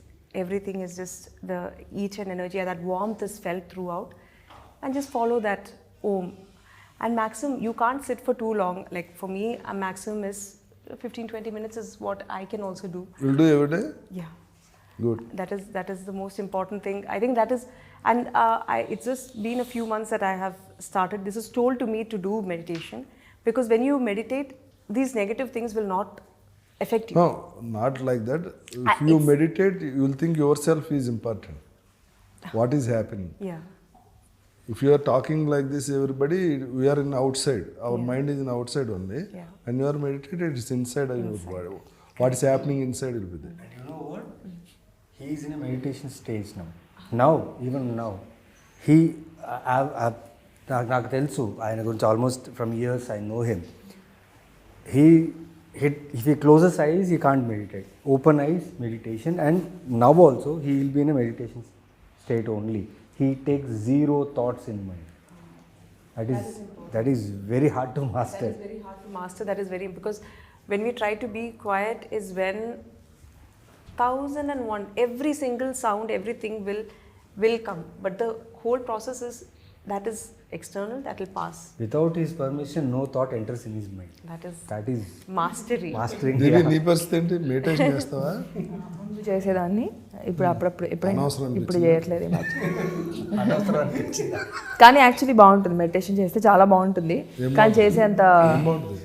everything is just the each and energy and that warmth is felt throughout, and just follow that Om. And maximum you can't sit for too long, like for me a maximum is 15-20 minutes is what I can also do. Will do every day? Yeah. Good. That is the most important thing. I think that is, and it's just been a few months that I have started. This is told to me to do meditation because when you meditate, these negative things will not affect you. No, not like that. If you meditate, you will think yourself is important. What is happening? Yeah. If you are talking like this, everybody, we are in outside. Our mind is in outside only. Yeah. When you are meditated, it's inside of your body. What is happening inside will be there. And you know what? He is in a meditation stage now. Now, even now. నాకు తెలుసు ఆయన గురించి almost from years I know him if he closes eyes, he can't meditate. Open eyes, meditation, and now also he will be in a meditation state only. He takes zero thoughts in mind. That is very hard to master. That is very hard to master. That is very, because when we try to be quiet is when 1001 every single sound, everything will come, but the whole process is that is external, that will pass. Without his permission, no thought enters in his mind. That is Mastery. mastering. దీని నీ పరిస్థితి ఏంటి? మెడిటేషన్ చేస్తావా? ముందు చేసేదాన్ని ఇప్పుడు అప్పుడప్పుడు అనవసరం ఇప్పుడు చేయట్లేదు ఈ మధ్య. అనవసరం అనిపించింది. కానీ యాక్చువల్లీ బాగుంటుంది మెడిటేషన్ చేస్తే చాలా బాగుంటుంది కానీ చేసేంత బాగుంటుంది.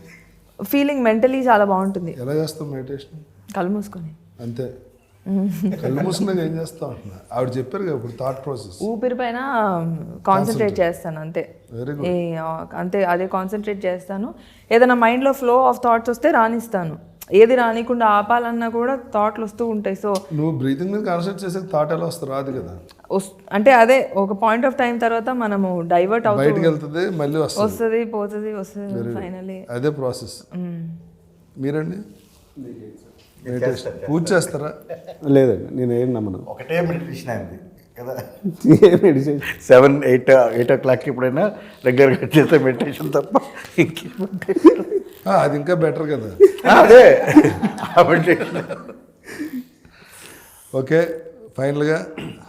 ఫీలింగ్ మెంటలీ చాలా బాగుంటుంది. ఎలా చేస్తావు మెడిటేషన్? కళ్ళు మూసుకొని అంతే. కళ్ళు మూసుకున్నాక ఏం చేస్తావు అంటున్నా. ఆవిడ చెప్పారు కదా ఇప్పుడు థాట్ ప్రాసెస్. ఊపిరి పైన కాన్సన్ట్రేట్ చేస్తాను అంతే. Very good. అంతే అదే కాన్సన్ట్రేట్ చేస్తాను. ఏదైనా మైండ్లో ఫ్లో ఆఫ్ థాట్స్ వస్తే రానిస్తాను. ఏది రానికుండా ఆపాలన్నా కూడా థాట్లు వస్తూ ఉంటాయి. సో నువ్వు బ్రీతింగ్ మీద కాన్సన్ట్రేట్ చేసే థాట్ ఎలా వస్తుంది? రాదు కదా. అంటే అదే ఒక పాయింట్ ఆఫ్ టైం తర్వాత మనము డైవర్ట్ బయటకు అవుతుంది, వెళ్తుంది, మళ్ళీ వస్తుంది, పోతుంది ఫైనలీ. అదే ప్రాసెస్. మీరండి మెడిటేషన్ పూజ చేస్తారా? లేదండి, నేను ఏం నమ్మను. ఒకటే మెడిటేషన్ అయింది కదా, ఏ మెడిటేషన్ 7-8 o'clock ఎప్పుడైనా రెగ్యులర్గా చేసే మెడిటేషన్ తప్ప ఇంకేం meditation? అది ఇంకా బెటర్ కదా. అదే ఆ మెడిటేషన్. ఓకే, ఫైనల్గా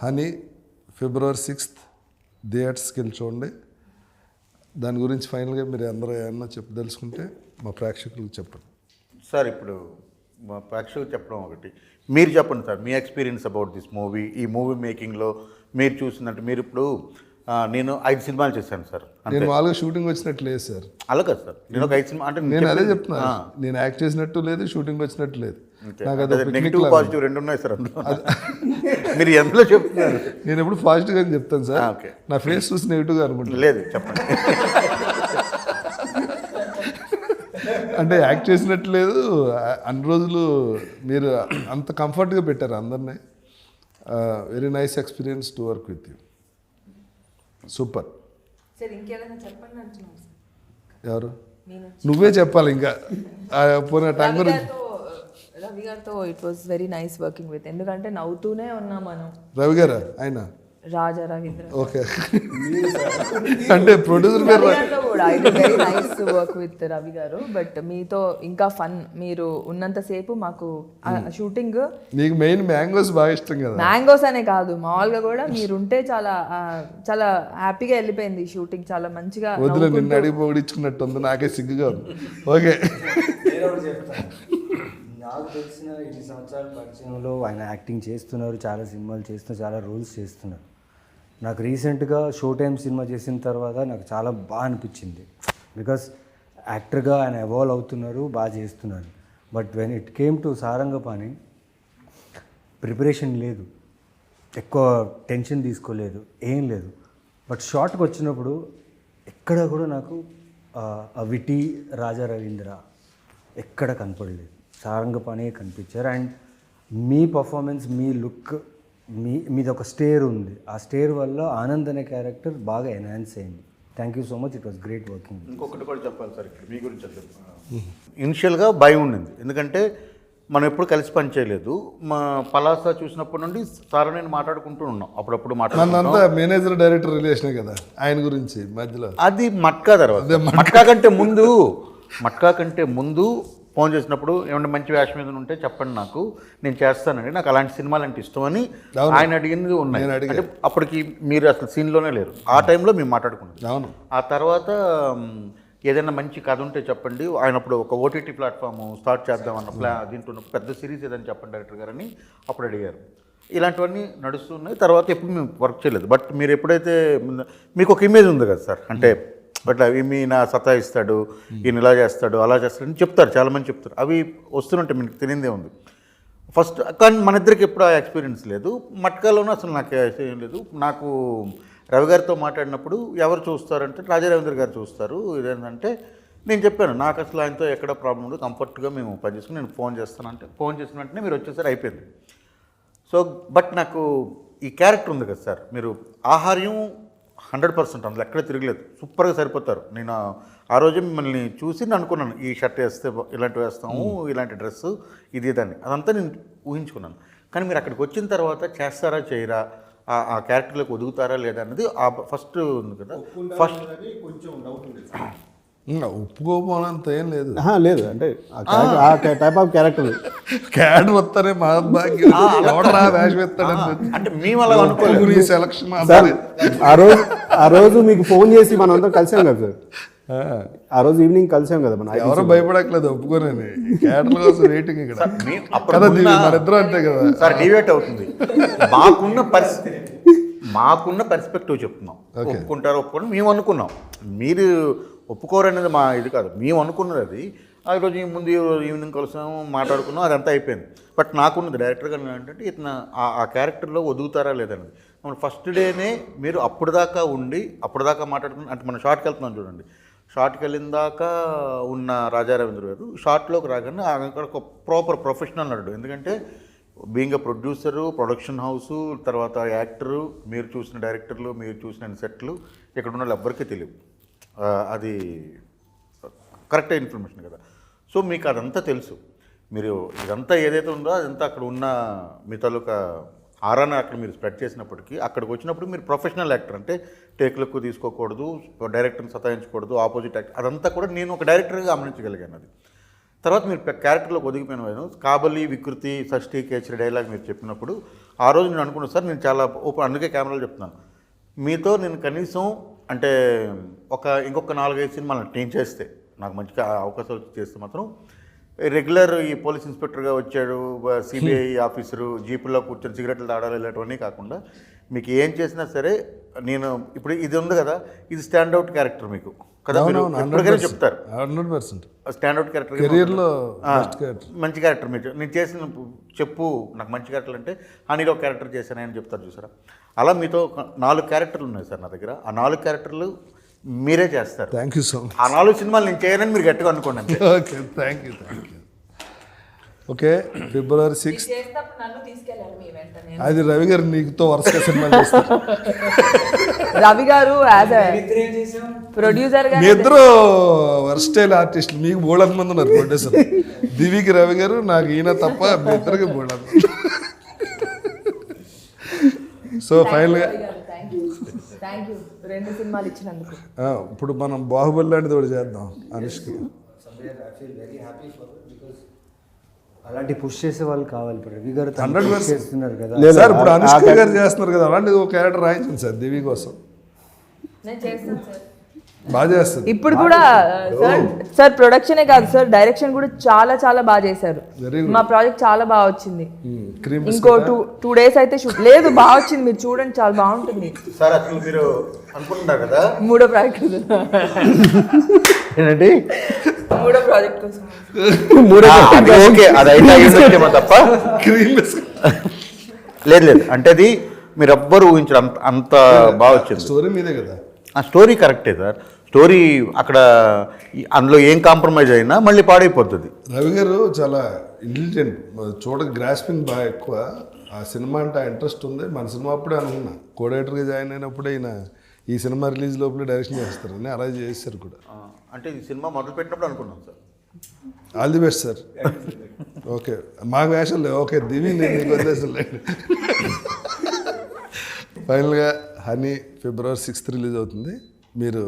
హనీ February 6th థియేటర్స్కి వెళ్ళి చూడండి. దాని గురించి ఫైనల్గా మీరు అందరూ ఏమన్నా తెలుసుకుంటే మా ప్రేక్షకులకు చెప్పండి. సార్ ఇప్పుడు మా ప్రేక్షకులు చెప్పడం ఒకటి, మీరు చెప్పండి sir me experience about this movie. ఈ మూవీ మేకింగ్లో మీరు చూసినట్టు, మీరు ఇప్పుడు నేను 5 సినిమాలు చేశాను సార్. నేను వాళ్ళగా షూటింగ్ వచ్చినట్టు లేదు సార్. అలా కాదు సార్, నేను ఒక 5 సినిమా అంటే నేను అదే చెప్తున్నా, నేను యాక్ట్ చేసినట్టు లేదు, షూటింగ్ వచ్చినట్టు లేదు. నాకు అది నెగిటివ్ పాజిటివ్ రెండు ఉన్నాయి సార్ అందులో. మీరు ఎందులో చెప్తున్నారు? నేను ఎప్పుడు పాజిటివ్గా చెప్తాను సార్. ఓకే, నా ఫేస్ చూసి నెగిటివ్గా అనుకుంటాను. లేదు చెప్పండి. అంటే యాక్ట్ చేసినట్టు లేదు. అన్ని రోజులు మీరు అంత కంఫర్ట్గా పెట్టారు అందరినీ. Very nice experience to work with you. Super. సరే ఇంకేదైనా చెప్పండి అంటున్నాను ఎవరు? నువ్వే చెప్పాలి ఇంకా పోనీ టైం గురించి. రవి గారితో it was very nice working with, ఎందుకంటే నవ్వుతూనే ఉన్నాం మనం. రవి గారా ఆయన? రాజా రవీంద్ర. ఓకే. అంటే ప్రొడ్యూసర్ పేరు కూడా it very nice to work with Ravi గారు. బట్ మీతో ఇంకా ఫన్, మీరు ఉన్నంతసేపు మాకు షూటింగ్. నీకు మెయిన్ మ్యాంగోస్ బాగా ఇష్టం కదా? మ్యాంగోస్ అనే కాదు, మామూలుగా కూడా మీరుంటే చాలా చాలా హ్యాపీగా వెళ్ళిపోయింది షూటింగ్, చాలా మంచిగా. వదిలే, నిన్ను అడిగి పొగిడించుకున్నట్టు ఉంది, నాకే సిగ్గుగా ఉంది. ఓకే. నాకు తెలిసిన 20 సంవత్సరాల పరిచయంలో ఆయన యాక్టింగ్ చేస్తున్నారు, చాలా సినిమాలు చేస్తున్నారు, చాలా రోల్స్ చేస్తున్నారు. నాకు రీసెంట్గా షో టైం సినిమా చేసిన తర్వాత నాకు చాలా బాగా అనిపించింది. బికాస్ యాక్టర్గా ఆయన ఎవాల్వ్ అవుతున్నారు, బాగా చేస్తున్నారు. But when it came to Sarangapani, preparation లేదు, ఎక్కువ టెన్షన్ తీసుకోలేదు, ఏం లేదు. బట్ షార్ట్కి వచ్చినప్పుడు ఎక్కడ కూడా నాకు ఆ విటి రాజా రవీంద్ర ఎక్కడ కనపడలేదు, సారంగపాణి కనిపించారు. And me performance, me look, మీది ఒక స్టేర్ ఉంది, ఆ స్టేర్ వల్ల ఆనంద్ అనే క్యారెక్టర్ బాగా ఎన్హాన్స్ అయింది. Thank you so much, it was great working. ఇంకొకటి కూడా చెప్పాలి సార్ ఇక్కడ మీ గురించి. ఇనిషియల్గా భయం ఉండింది, ఎందుకంటే మనం ఎప్పుడు కలిసి పని చేయలేదు. మా పలాస చూసినప్పటి నుండి సార్ నేను మాట్లాడుకుంటూ ఉన్నాం, అప్పుడప్పుడు మనంతా మేనేజర్ డైరెక్టర్ రిలేషనే కదా ఆయన గురించి మధ్యలో. అది మట్కా తర్వాత, మట్కా కంటే ముందు ఫోన్ చేసినప్పుడు ఏమన్నా మంచి వేషం మీద ఉంటే చెప్పండి, నాకు నేను చేస్తానండి, నాకు అలాంటి సినిమాలు అంటే ఇష్టం అని ఆయన అడిగింది ఉన్నాయి. అంటే అప్పటికి మీరు అసలు సీన్లోనే లేరు, ఆ టైంలో మేము మాట్లాడుకున్నాం. అవును. ఆ తర్వాత ఏదైనా మంచి కథ ఉంటే చెప్పండి, ఆయన అప్పుడు ఒక ఓటీటీ ప్లాట్ఫామ్ స్టార్ట్ చేద్దామన్న దీంట్లో పెద్ద సిరీస్ ఏదని చెప్పండి డైరెక్టర్ గారని అప్పుడు అడిగారు. ఇలాంటివన్నీ నడుస్తున్నాయి. తర్వాత ఎప్పుడు మేము వర్క్ చేయలేదు. బట్ మీరు ఎప్పుడైతే మీకు ఒక ఇమేజ్ ఉంది కదా సార్, అంటే బట్ అవి మీ నా సతాయిస్తాడు, ఈయన ఇలా చేస్తాడు, అలా చేస్తాడు అని చెప్తారు, చాలామంది చెప్తారు. అవి వస్తుంటే మీకు తెలియదే ఉంది ఫస్ట్. కానీ మన ఇద్దరికి ఎప్పుడు ఆ ఎక్స్పీరియన్స్ లేదు. మట్కాలోనూ అసలు నాకు ఏం లేదు. నాకు రవి గారితో మాట్లాడినప్పుడు ఎవరు చూస్తారంటే రాజా రవీంద్ర గారు చూస్తారు. ఇదేంటంటే నేను చెప్పాను, నాకు అసలు ఆయనతో ఎక్కడ ప్రాబ్లం ఉండదు, కంఫర్ట్గా మేము పనిచేసుకుని నేను ఫోన్ చేస్తానంటే ఫోన్ చేసిన వెంటనే మీరు వచ్చేసరి అయిపోయింది. సో బట్ నాకు ఈ క్యారెక్టర్ ఉంది కదా సార్, మీరు ఆహార్యం 100% అందులో ఎక్కడ తిరగలేదు, సూపర్గా సరిపోతారు. నేను ఆ రోజు మిమ్మల్ని చూసి నేను అనుకున్నాను, ఈ షర్ట్ వేస్తే ఇలాంటివి వేస్తాము, ఇలాంటి డ్రెస్సు, ఇది దాన్ని అదంతా నేను ఊహించుకున్నాను. కానీ మీరు అక్కడికి వచ్చిన తర్వాత చేస్తారా చేయరా, ఆ క్యారెక్టర్లోకి ఒదుగుతారా లేదా అన్నది ఆ ఫస్ట్ ఉంది కదా. ఫస్ట్ ఒప్పుకోపోనంత ఏం లేదు. లేదు అంటే ఆ టైప్ ఆఫ్ క్యారెక్టర్ క్యాడ్ వస్తానే మహాభాగ్యం వేషం ఎత్తాడని అంటే మేము అలా అనుకోలేదు. సెలక్షన్ ఆ రోజు మీకు ఫోన్ చేసి మనం అందరం కలిసాం కదా సార్, ఆ రోజు ఈవినింగ్ కలిసాం కదా మనం. ఎవరో భయపడట్లేదు, ఒప్పుకోనని క్యాడర్ల కోసం వెయిటింగ్ ఇక్కడ కదా, మనిద్దరం అంతే కదా సార్. డివేట్ అవుతుంది. మాకున్న పర్స్పెక్టివ్ చెప్తున్నాం. ఒప్పుకుంటారు ఒప్పుకోండి మేము అనుకున్నాం, మీరు ఒప్పుకోరనేది మా ఇది కాదు, మేము అనుకున్నది అది. ఆ రోజు ముందు ఈవినింగ్ కలిసాము, మాట్లాడుకున్నాం, అదంతా అయిపోయింది. బట్ నాకున్నది డైరెక్టర్గా ఏంటంటే ఇతను ఆ క్యారెక్టర్లో ఒదుగుతారా లేదన్నది. మనం ఫస్ట్ డేనే మీరు అప్పటిదాకా ఉండి అప్పటిదాకా మాట్లాడుకుని, అంటే మనం షార్ట్కి వెళ్తున్నాం చూడండి, షార్ట్కి వెళ్ళిన దాకా ఉన్న రాజా రవీంద్ర గారు షార్ట్లోకి రాగానే అక్కడ ఒక ప్రాపర్ ప్రొఫెషనల్ నటుడు. ఎందుకంటే being a producer, production house, తర్వాత యాక్టరు, మీరు చూసిన డైరెక్టర్లు, మీరు చూసిన సెట్లు ఇక్కడ ఉన్న వాళ్ళు ఎవ్వరికీ తెలియదు. అది కరెక్ట్ ఇన్ఫర్మేషన్ కదా. సో మీకు అదంతా తెలుసు. మీరు ఇదంతా ఏదైతే ఉందో అదంతా అక్కడ ఉన్న మీ తాలూకా ఆరాన్ని అక్కడ మీరు స్ప్రెడ్ చేసినప్పటికీ అక్కడికి వచ్చినప్పుడు మీరు ప్రొఫెషనల్ యాక్టర్, అంటే టేక్లకు తీసుకోకూడదు, డైరెక్టర్ని సతాయించకూడదు, ఆపోజిట్ యాక్టర్, అదంతా కూడా నేను ఒక డైరెక్టర్గా గమనించగలిగాను. అది తర్వాత మీరు క్యారెక్టర్లోకి ఒదిగిపోయిన కాబలి, వికృతి, షష్ఠి, కేచరి డైలాగ్ మీరు చెప్పినప్పుడు ఆ రోజు నేను అనుకున్నాను సార్, నేను చాలా ఓపెన్, అందుకే కెమెరాలో చెప్తున్నాను, మీతో నేను కనీసం అంటే ఇంకొక 4-5 సినిమాలు నేను చేస్తే, నాకు మంచిగా అవకాశాలు చేస్తే మాత్రం రెగ్యులర్ ఈ పోలీస్ ఇన్స్పెక్టర్గా వచ్చాడు, సిబిఐ ఆఫీసరు, జీపుల్లో కూర్చొని సిగరెట్లు తాడాలి, ఇలాంటివన్నీ కాకుండా మీకు ఏం చేసినా సరే నేను ఇప్పుడు ఇది ఉంది కదా, ఇది స్టాండ్అవుట్ క్యారెక్టర్ మీకు కదా, మీరు ఎప్పటికైనా చెప్తారు 100% స్టాండ్అవుట్ క్యారెక్టర్, కెరీర్లో మంచి క్యారెక్టర్ మీరు నేను చేసిన చెప్పు నాకు మంచి క్యారెక్టర్లు అంటే హనీలో క్యారెక్టర్ చేశానని చెప్తారు చూసారా. అలా మీతో 4 క్యారెక్టర్లు ఉన్నాయి సార్ నా దగ్గర. ఆ 4 క్యారెక్టర్లు మీరే చేస్తారు. Thank you so much. ఆ 4 సినిమాలు నేను చేయనని మీరు గట్టిగా అనుకోండి. Okay, thank you. Okay February 6th చేసినప్పుడు నన్ను తీసుకెళ్ళాలి మీ వెంటనే. అది రవి గారు నీకుతో వరుసగా సినిమా చేస్తారు. రవి గారు యాజ్ ప్రొడ్యూసర్ గా మీ ఇద్దరు వర్స్టైల్ ఆర్టిస్టులు, మీకు బోళంత మంది ఉన్నారు ప్రొడ్యూసర్. దివికి రవి గారు, నాకు ఈయన తప్ప మీ ఇద్దరికి బోళంత. సో ఫైనల్గా థ్యాంక్ యూ 2 సినిమాలు ఇచ్చినందుకు. ఇప్పుడు మనం బాహుబలి లాంటిది ఒకటి చేద్దాం అనుష్క. అలాంటి పుష్ చేసే వాళ్ళు కావాలి. ఇప్పుడు రవి గారు 100% చేస్తున్నారు కదా. సార్ ఇప్పుడు అనుష్క గారు చేస్తున్నారు కదా, అలాంటిది ఒక క్యారెక్టర్ రాయించండి సార్ దివి కోసం. నేను చేస్తాను సార్. బాగా చేస్తుంది. ఇప్పుడు కూడా సార్ ప్రొడక్షనే కాదు సార్, డైరెక్షన్ కూడా చాలా చాలా బాగా చేశారు. Very good. మా ప్రాజెక్ట్ చాలా బాగా వచ్చింది. క్రీమ్ ఇంకో 2 days అయితే షూట్ లేదు, బాగా వచ్చింది. మీరు చూడండి, చాలా బాగుంటుంది. సార్ అసలు మీరు అనుకుంటున్నారు కదా 3వ ప్రాజెక్ట్ ఏంటంటే 3వ ప్రాజెక్ట్ కోసం ఓకే అది అయితే అయ్యిందేమో తప్ప క్రీమ్ లేదు లేదు అంటే అది మీరు ఎవ్వరు ఊహించారు అంత బాగా వచ్చింది. స్టోరీ మీదే కదా. ఆ స్టోరీ కరెక్టే సార్. స్టోరీ అక్కడ అందులో ఏం కాంప్రమైజ్ అయినా మళ్ళీ పాడైపోతుంది. రవి గారు చాలా ఇంటెలిజెంట్, గ్రాస్పింగ్ బాగా ఎక్కువ. ఆ సినిమా అంటే ఆ ఇంట్రెస్ట్ ఉంది. మన సినిమా అప్పుడే అనుకున్నా, కోడేటర్గా జాయిన్ అయినప్పుడే ఈయన ఈ సినిమా రిలీజ్ లోపల డైరెక్షన్ చేస్తారని అలా చేశారు కూడా. అంటే ఈ సినిమా మొదలు పెట్టినప్పుడు అనుకున్నాం sir. All the best sir. Okay మాకు వేషాలు లేవు. ఓకే దివి నేను నీకు వదిలేసాను లేండి. ఫైనల్గా హనీ ఫిబ్రవరి 6th రిలీజ్ అవుతుంది. మీరు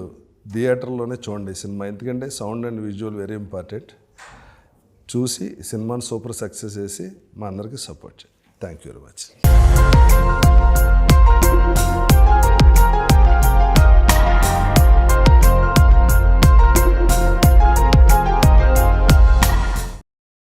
థియేటర్లోనే చూడండి సినిమా, ఎందుకంటే sound and visual very important. చూసి సినిమాని సూపర్ సక్సెస్ చేసి మా అందరికీ సపోర్ట్ చేయండి. Thank you very much.